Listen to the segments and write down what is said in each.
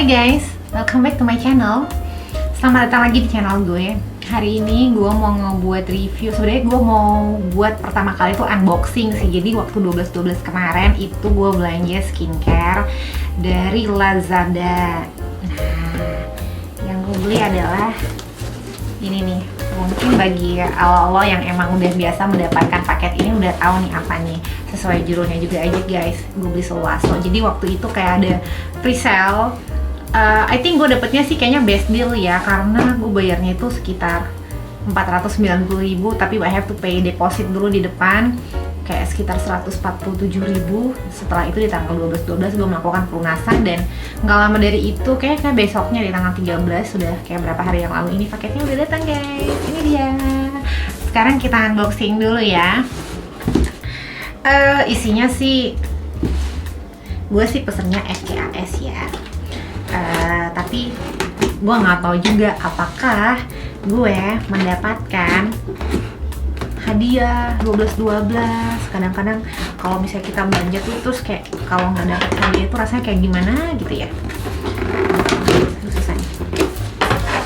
Hai guys, welcome back to my channel. Selamat datang lagi di channel gue. Hari ini gue mau ngebuat review. Sebenarnya gue mau buat pertama kali itu unboxing sih. Jadi waktu 12/12 kemarin itu gue belanja skincare dari Lazada. Nah, yang gue beli adalah ini nih. Mungkin bagi lo yang emang udah biasa mendapatkan paket ini udah tahu nih apa nih. Sesuai judulnya juga aja guys, gue beli Solaso. Jadi waktu itu kayak ada pre-sale. I think gue dapetnya sih kayaknya best deal ya, karena gue bayarnya itu sekitar 490.000, tapi I have to pay deposit dulu di depan kayak sekitar 147.000. Setelah itu di tanggal 12/12 gue melakukan pelunasan, dan nggak lama dari itu kayak besoknya di tanggal 13, sudah kayak berapa hari yang lalu ini paketnya udah datang guys. Ini dia. Sekarang kita unboxing dulu ya. Isinya sih gue sih pesennya FCAS ya. Tapi gue nggak tahu juga apakah gue mendapatkan hadiah 12/12. Kadang-kadang kalau misalnya kita belanja tuh terus kayak kalau nggak dapet hadiah itu rasanya kayak gimana gitu ya. Susah nih.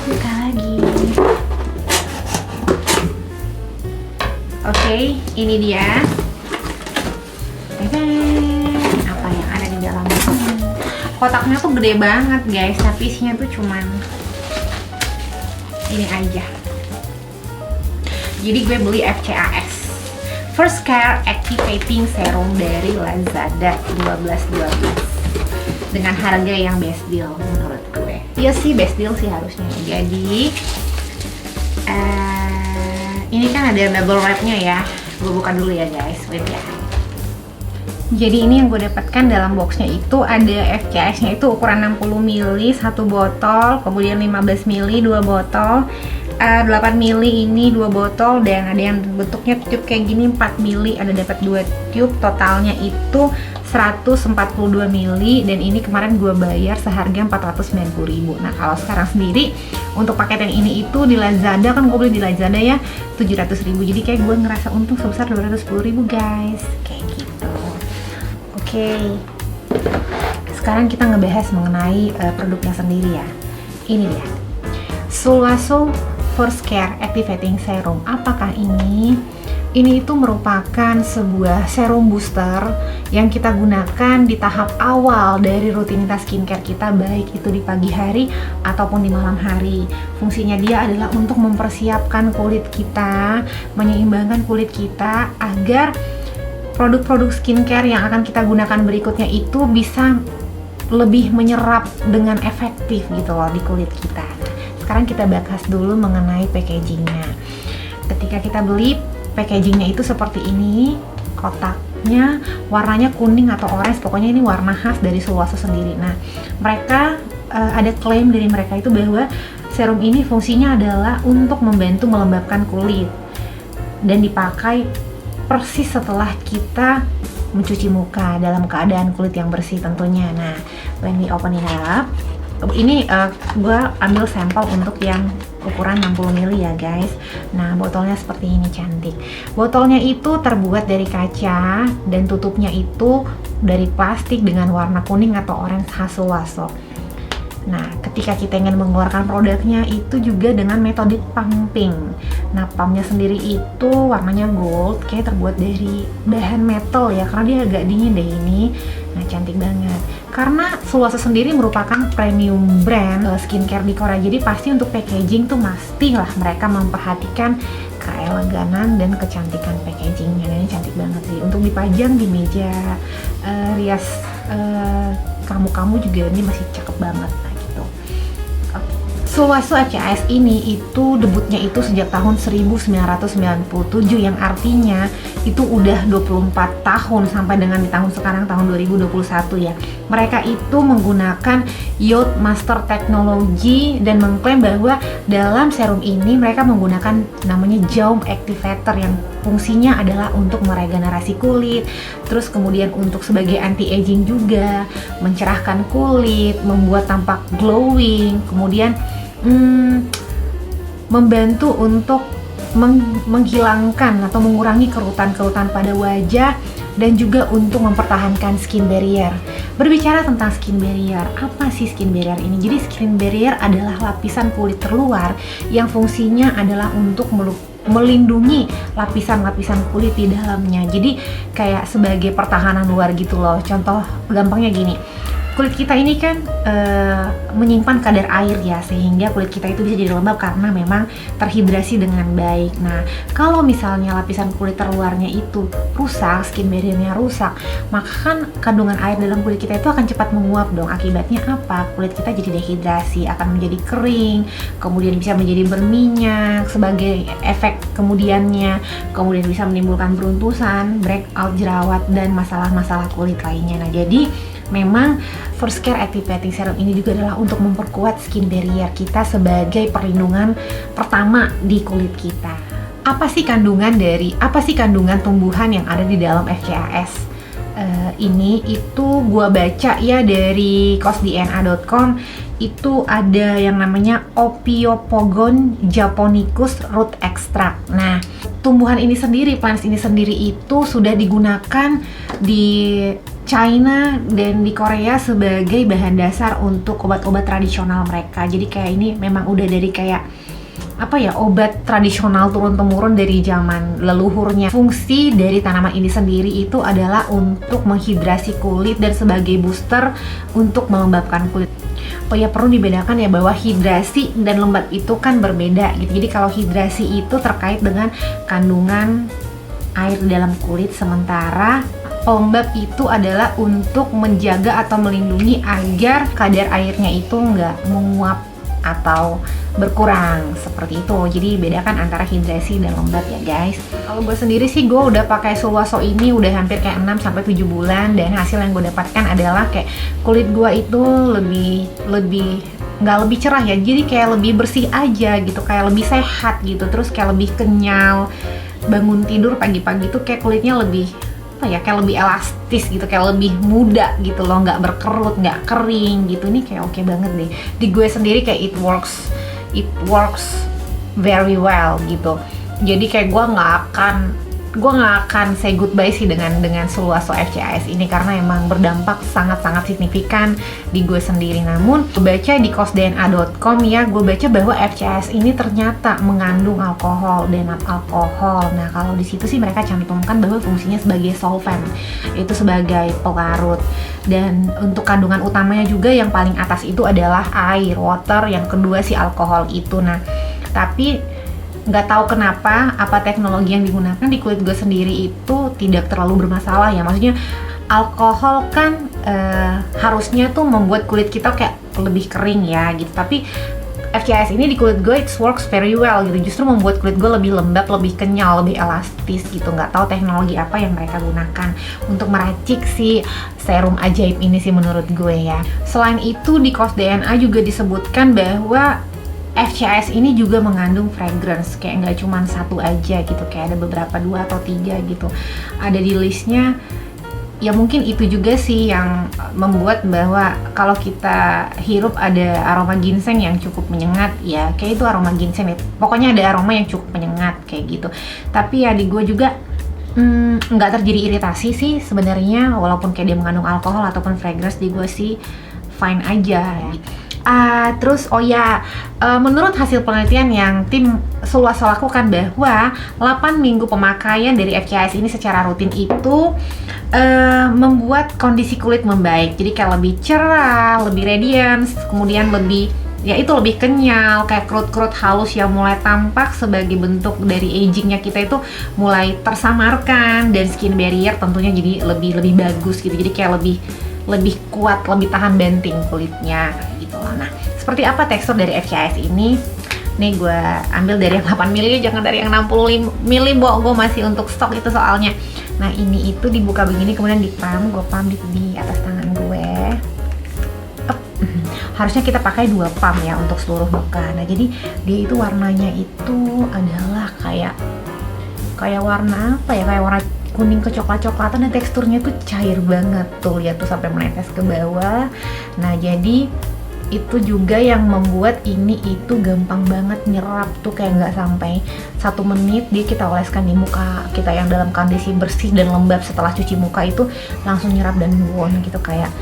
Buka lagi. Oke, ini dia. Apa yang ada di dalamnya? Kotaknya tuh gede banget guys, tapi isinya tuh cuman ini aja. Jadi gue beli FCAS, First Care Activating Serum dari Lazada 12/12 dengan harga yang best deal menurut gue. Iya sih best deal sih harusnya. Jadi ini kan ada bubble wrapnya ya. Gue buka dulu ya guys, wait ya. Jadi ini yang gue dapatkan dalam boxnya itu ada FCAS-nya itu ukuran 60 ml 1 botol, kemudian 15 ml 2 botol, 8 ml ini 2 botol, dan ada yang bentuknya tube kayak gini 4 ml, ada dapat 2 tube, totalnya itu 142 ml, dan ini kemarin gue bayar seharga 490.000. Nah kalau sekarang sendiri untuk paket yang ini itu di Lazada, kan gue beli di Lazada ya 700.000, jadi kayak gue ngerasa untung sebesar 210.000 guys, kayak gitu. Oke, sekarang kita ngebahas mengenai produknya sendiri ya. Ini dia, Solaso First Care Activating Serum. Apakah ini? Ini itu merupakan sebuah serum booster yang kita gunakan di tahap awal dari rutinitas skincare kita, baik itu di pagi hari ataupun di malam hari. Fungsinya dia adalah untuk mempersiapkan kulit kita, menyeimbangkan kulit kita agar produk-produk skincare yang akan kita gunakan berikutnya itu bisa lebih menyerap dengan efektif gitu loh di kulit kita. Nah, sekarang kita bahas dulu mengenai packagingnya. Ketika kita beli, packagingnya itu seperti ini. Kotaknya warnanya kuning atau orange, pokoknya ini warna khas dari Solaso sendiri. Nah, mereka ada klaim dari mereka itu bahwa serum ini fungsinya adalah untuk membantu melembabkan kulit dan dipakai persis setelah kita mencuci muka dalam keadaan kulit yang bersih tentunya. Nah, when we open it up, ini gue ambil sampel untuk yang ukuran 60 ml ya guys. Nah, botolnya seperti ini, cantik. Botolnya itu terbuat dari kaca dan tutupnya itu dari plastik dengan warna kuning atau orange khas Solaso. Nah, ketika kita ingin mengeluarkan produknya itu juga dengan metode pumping. Nah, pumpnya sendiri itu warnanya gold, kayak terbuat dari bahan metal ya, karena dia agak dingin deh ini. Nah, cantik banget. Karena Solaso sendiri merupakan premium brand skincare di Korea, jadi pasti untuk packaging tuh pastilah mereka memperhatikan keeleganan dan kecantikan packagingnya. Nah, ini cantik banget sih. Untuk dipajang di meja rias kamu juga ini masih cakep banget. Solaso FCAS ini itu debutnya itu sejak tahun 1997, yang artinya itu udah 24 tahun sampai dengan di tahun sekarang tahun 2021 ya. Mereka itu menggunakan Youth Master Technology dan mengklaim bahwa dalam serum ini mereka menggunakan namanya Jaume Activator yang fungsinya adalah untuk meregenerasi kulit, terus kemudian untuk sebagai anti-aging juga, mencerahkan kulit, membuat tampak glowing, kemudian membantu untuk menghilangkan atau mengurangi kerutan-kerutan pada wajah dan juga untuk mempertahankan skin barrier. Berbicara tentang skin barrier, apa sih skin barrier ini? Jadi skin barrier adalah lapisan kulit terluar yang fungsinya adalah untuk melindungi lapisan-lapisan kulit di dalamnya. Jadi kayak sebagai pertahanan luar gitu loh. Contoh gampangnya gini, kulit kita ini kan menyimpan kadar air ya, sehingga kulit kita itu bisa jadi lembab karena memang terhidrasi dengan baik. Nah, kalau misalnya lapisan kulit terluarnya itu rusak, skin barrier-nya rusak, maka kan kandungan air dalam kulit kita itu akan cepat menguap dong. Akibatnya apa? Kulit kita jadi dehidrasi, akan menjadi kering, kemudian bisa menjadi berminyak sebagai efek kemudiannya, kemudian bisa menimbulkan beruntusan, breakout, jerawat, dan masalah-masalah kulit lainnya. Nah, jadi memang First Care Activating Serum ini juga adalah untuk memperkuat skin barrier kita sebagai perlindungan pertama di kulit kita. Apa sih kandungan tumbuhan yang ada di dalam FCAS ini? Itu gua baca ya dari cosdna.com, itu ada yang namanya Ophiopogon japonicus root extract. Nah, tumbuhan ini sendiri, plants ini sendiri itu sudah digunakan di China dan di Korea sebagai bahan dasar untuk obat-obat tradisional mereka. Jadi kayak ini memang udah dari kayak obat tradisional turun-temurun dari zaman leluhurnya. Fungsi dari tanaman ini sendiri itu adalah untuk menghidrasi kulit dan sebagai booster untuk melembabkan kulit. Oh ya, perlu dibedakan ya bahwa hidrasi dan lembab itu kan berbeda gitu. Jadi kalau hidrasi itu terkait dengan kandungan air di dalam kulit, sementara pelembab itu adalah untuk menjaga atau melindungi agar kadar airnya itu nggak menguap atau berkurang, seperti itu. Jadi bedakan antara hidrasi dan lembab ya guys. Kalau gue sendiri sih, gue udah pakai Sulwaso ini udah hampir kayak 6-7 bulan, dan hasil yang gue dapatkan adalah kayak kulit gue itu nggak lebih cerah ya, jadi kayak lebih bersih aja gitu, kayak lebih sehat gitu, terus kayak lebih kenyal. Bangun tidur pagi-pagi tuh kayak kulitnya lebih kayak lebih elastis gitu, kayak lebih muda gitu loh, nggak berkerut, nggak kering gitu. Ini kayak oke banget deh di gue sendiri, kayak it works very well gitu. Jadi kayak gue nggak akan say goodbye sih dengan Sulwaso FCAS ini, karena emang berdampak sangat-sangat signifikan di gue sendiri. Namun gue baca di cosdna.com ya, gue baca bahwa FCAS ini ternyata mengandung alkohol, denat alkohol. Nah, kalau di situ sih mereka cantumkan bahwa fungsinya sebagai solvent, itu sebagai pelarut, dan untuk kandungan utamanya juga yang paling atas itu adalah air, water, yang kedua si alkohol itu. Nah, tapi nggak tahu kenapa, apa teknologi yang digunakan di kulit gue sendiri itu tidak terlalu bermasalah ya. Maksudnya alkohol kan harusnya tuh membuat kulit kita kayak lebih kering ya gitu, tapi FCAS ini di kulit gue it works very well gitu, justru membuat kulit gue lebih lembab, lebih kenyal, lebih elastis gitu. Nggak tahu teknologi apa yang mereka gunakan untuk meracik si serum ajaib ini sih menurut gue ya. Selain itu di cosdna juga disebutkan bahwa FCAS ini juga mengandung fragrance, kayak nggak cuma satu aja gitu, kayak ada beberapa, 2 atau 3 gitu ada di listnya. Ya mungkin itu juga sih yang membuat bahwa kalau kita hirup ada aroma ginseng yang cukup menyengat ya, kayak itu aroma ginseng ya. Pokoknya ada aroma yang cukup menyengat kayak gitu. Tapi ya di gue juga nggak terjadi iritasi sih sebenarnya, walaupun kayak dia mengandung alkohol ataupun fragrance, di gue sih fine aja gitu. Terus menurut hasil penelitian yang tim Sulwaso lakukan, bahwa 8 minggu pemakaian dari FCAS ini secara rutin itu membuat kondisi kulit membaik. Jadi kayak lebih cerah, lebih radiance, kemudian lebih kenyal, kayak kerut-kerut halus yang mulai tampak sebagai bentuk dari agingnya kita itu mulai tersamarkan, dan skin barrier tentunya jadi lebih bagus gitu. Jadi kayak lebih kuat, lebih tahan banting kulitnya gitu loh. Nah, seperti apa tekstur dari FCAS ini? Nih gue ambil dari yang 8 mili, jangan dari yang 60 mili, gue masih untuk stok itu soalnya. Nah, ini itu dibuka begini, kemudian gue pump di atas tangan gue. Harusnya kita pakai 2 pump ya untuk seluruh muka. Nah, jadi dia itu warnanya itu adalah kayak warna kayak warna kuning kecoklat-coklatan, dan teksturnya tuh cair banget tuh, lihat tuh sampai menetes ke bawah. Nah, jadi itu juga yang membuat ini itu gampang banget nyerap tuh, kayak nggak sampai 1 menit dia kita oleskan di muka kita yang dalam kondisi bersih dan lembab setelah cuci muka itu langsung nyerap dan gone gitu, kayak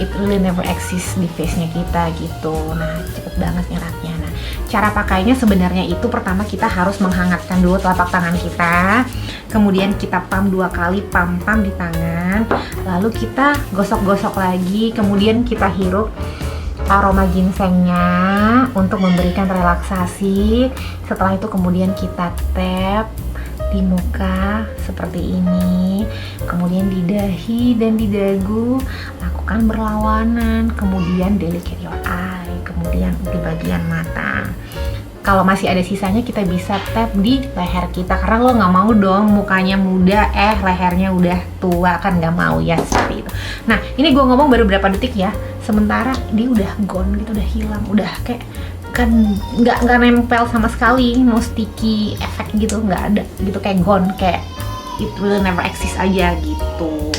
it really never exists di face-nya kita gitu. Nah, cepet banget nyerapnya. Nah, cara pakainya sebenarnya itu pertama kita harus menghangatkan dulu telapak tangan kita, kemudian kita pump 2 kali, pump di tangan, lalu kita gosok-gosok lagi, kemudian kita hirup aroma ginsengnya untuk memberikan relaksasi. Setelah itu kemudian kita tap di muka seperti ini, kemudian di dahi dan di dagu lakukan berlawanan, kemudian delicate your eye, kemudian di bagian mata. Kalau masih ada sisanya kita bisa tap di leher kita, karena lo nggak mau dong mukanya muda lehernya udah tua, kan nggak mau ya, seperti itu. Nah, ini gue ngomong baru berapa detik ya, sementara dia udah gone gitu, udah hilang, udah kayak kan nggak nempel sama sekali, no sticky effect gitu, nggak ada gitu, kayak gone, kayak it will never exist aja gitu.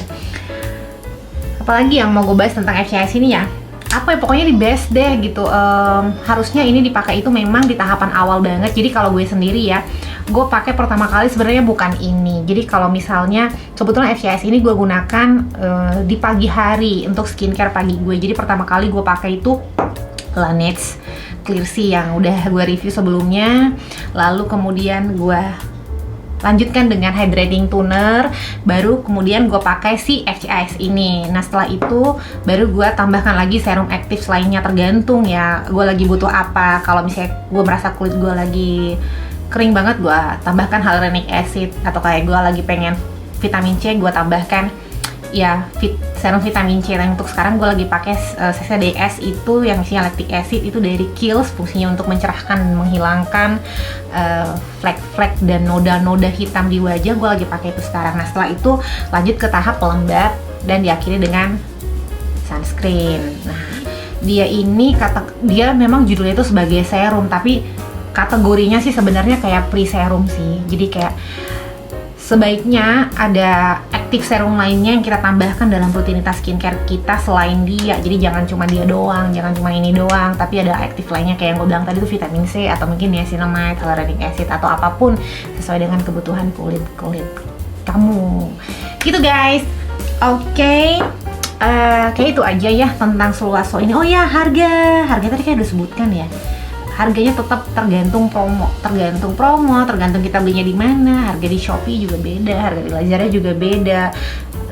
Apalagi yang mau gue bahas tentang FCS ini ya, apa ya, pokoknya di best deh gitu. Harusnya ini dipakai itu memang di tahapan awal banget. Jadi kalau gue sendiri ya, gue pakai pertama kali sebenarnya bukan ini. Jadi kalau misalnya kebetulan FCS ini gue gunakan di pagi hari untuk skincare pagi gue. Jadi pertama kali gue pakai itu Laneige Clear Sea yang udah gue review sebelumnya. Lalu kemudian gue lanjutkan dengan hydrating toner, baru kemudian gue pakai si FCIS ini. Nah, setelah itu baru gue tambahkan lagi serum aktif lainnya, tergantung ya gue lagi butuh apa. Kalau misalnya gue merasa kulit gue lagi kering banget, gue tambahkan hyaluronic acid, atau kayak gue lagi pengen vitamin C, gue tambahkan ya serum vitamin C. Yang untuk sekarang gue lagi pakai CCDS itu yang isinya lactic acid, itu dari Kiehl's, fungsinya untuk mencerahkan dan menghilangkan flek-flek dan noda-noda hitam di wajah. Gue lagi pakai itu sekarang. Nah, setelah itu lanjut ke tahap pelembab dan diakhiri dengan sunscreen. Nah, dia memang judulnya itu sebagai serum, tapi kategorinya sih sebenarnya kayak pre-serum sih. Jadi kayak sebaiknya ada aktif serum lainnya yang kita tambahkan dalam rutinitas skincare kita selain dia. Jadi jangan cuma dia doang, jangan cuma ini doang, tapi ada aktif lainnya kayak yang gue bilang tadi tuh vitamin C, atau mungkin niacinamide, hyaluronic acid, atau apapun sesuai dengan kebutuhan kulit kamu. Gitu guys. Oke. Kayak itu aja ya tentang Sulwhasoo ini. Oh ya, harga tadi kayak udah sebutkan ya. Harganya tetap tergantung promo, tergantung kita belinya di mana. Harga di Shopee juga beda, harga di Lazada juga beda.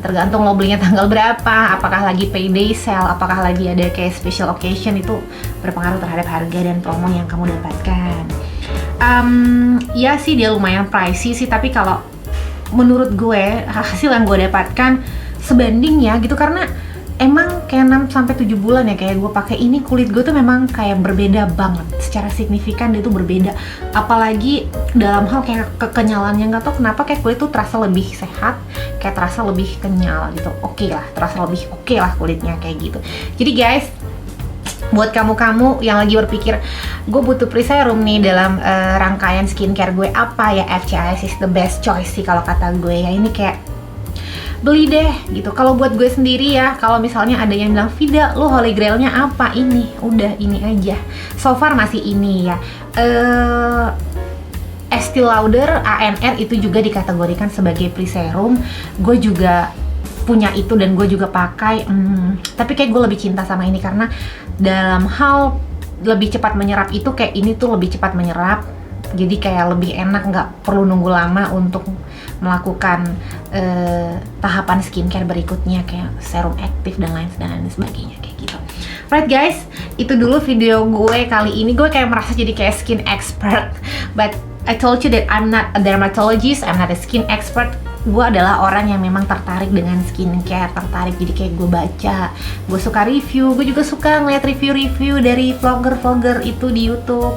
Tergantung lo belinya tanggal berapa, apakah lagi payday sale, apakah lagi ada kayak special occasion, itu berpengaruh terhadap harga dan promo yang kamu dapatkan. Ya sih dia lumayan pricey sih, tapi kalau menurut gue hasil yang gue dapatkan sebanding ya gitu, karena emang kayak 6-7 bulan ya kayak gue pakai ini, kulit gue tuh memang kayak berbeda banget, secara signifikan dia tuh berbeda. Apalagi dalam hal kayak kekenyalannya, nggak tau kenapa kayak kulit tuh terasa lebih sehat, kayak terasa lebih kenyal gitu. Terasa lebih oke lah kulitnya kayak gitu. Jadi guys, buat kamu-kamu yang lagi berpikir gue butuh pre-serum nih dalam rangkaian skincare gue apa ya, FCIS is the best choice sih kalau kata gue ya. Ini kayak beli deh gitu. Kalau buat gue sendiri ya, kalau misalnya ada yang bilang Vida, lo holy grailnya apa? Ini, udah ini aja. So far masih ini ya. Estee Lauder ANR itu juga dikategorikan sebagai pre-serum. Gue juga punya itu dan gue juga pakai. Tapi kayak gue lebih cinta sama ini karena dalam hal lebih cepat menyerap itu, kayak ini tuh lebih cepat menyerap. Jadi kayak lebih enak, nggak perlu nunggu lama untuk melakukan tahapan skincare berikutnya kayak serum aktif dan lain sebagainya kayak gitu. Right guys, itu dulu video gue kali ini. Gue kayak merasa jadi kayak skin expert, but I told you that I'm not a dermatologist, I'm not a skin expert. Gue adalah orang yang memang tertarik dengan skincare, jadi kayak gue baca, gue suka review, gue juga suka ngeliat review-review dari vlogger-vlogger itu di YouTube,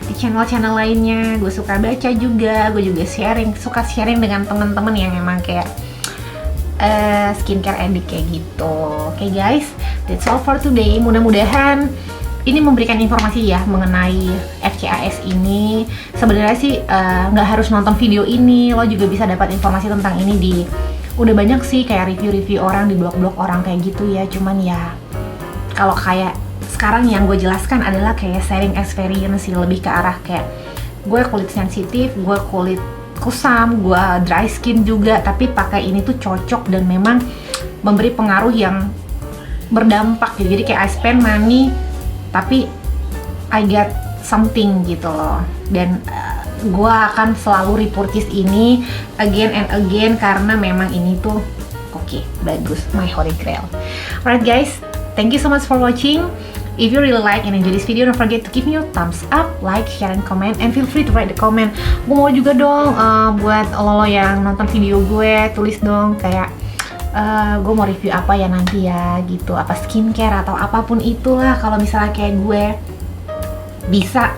di channel-channel lainnya. Gue suka baca juga, gue juga suka sharing dengan teman-teman yang memang kayak skincare addict kayak gitu. Oke guys, that's all for today. Mudah-mudahan ini memberikan informasi ya mengenai FCIS ini. Sebenarnya sih nggak harus nonton video ini, lo juga bisa dapat informasi tentang ini di, udah banyak sih kayak review-review orang di blog-blog orang kayak gitu ya. Cuman ya kalau kayak sekarang yang gue jelaskan adalah kayak sharing experience sih, lebih ke arah kayak gue kulit sensitif, gue kulit kusam, gue dry skin juga, tapi pakai ini tuh cocok dan memang memberi pengaruh yang berdampak gitu. Jadi kayak I spend money tapi I get something gitu loh. Dan gue akan selalu repurchase ini again and again karena memang ini tuh oke, bagus, my holy grail. Alright guys, thank you so much for watching. If you really like and enjoy this video, don't forget to give me a thumbs up, like, share, and comment, and feel free to write the comment. Gue mau juga dong buat lo yang nonton video gue, tulis dong kayak gue mau review apa ya nanti ya gitu, apa skincare atau apapun itulah. Kalau misalnya kayak gue bisa,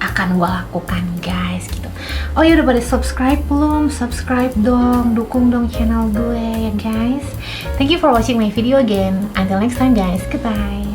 akan gue lakukan guys gitu. Oh ya, udah pada subscribe belum? Subscribe dong, dukung dong channel gue ya guys. Thank you for watching my video again. Until next time guys, goodbye.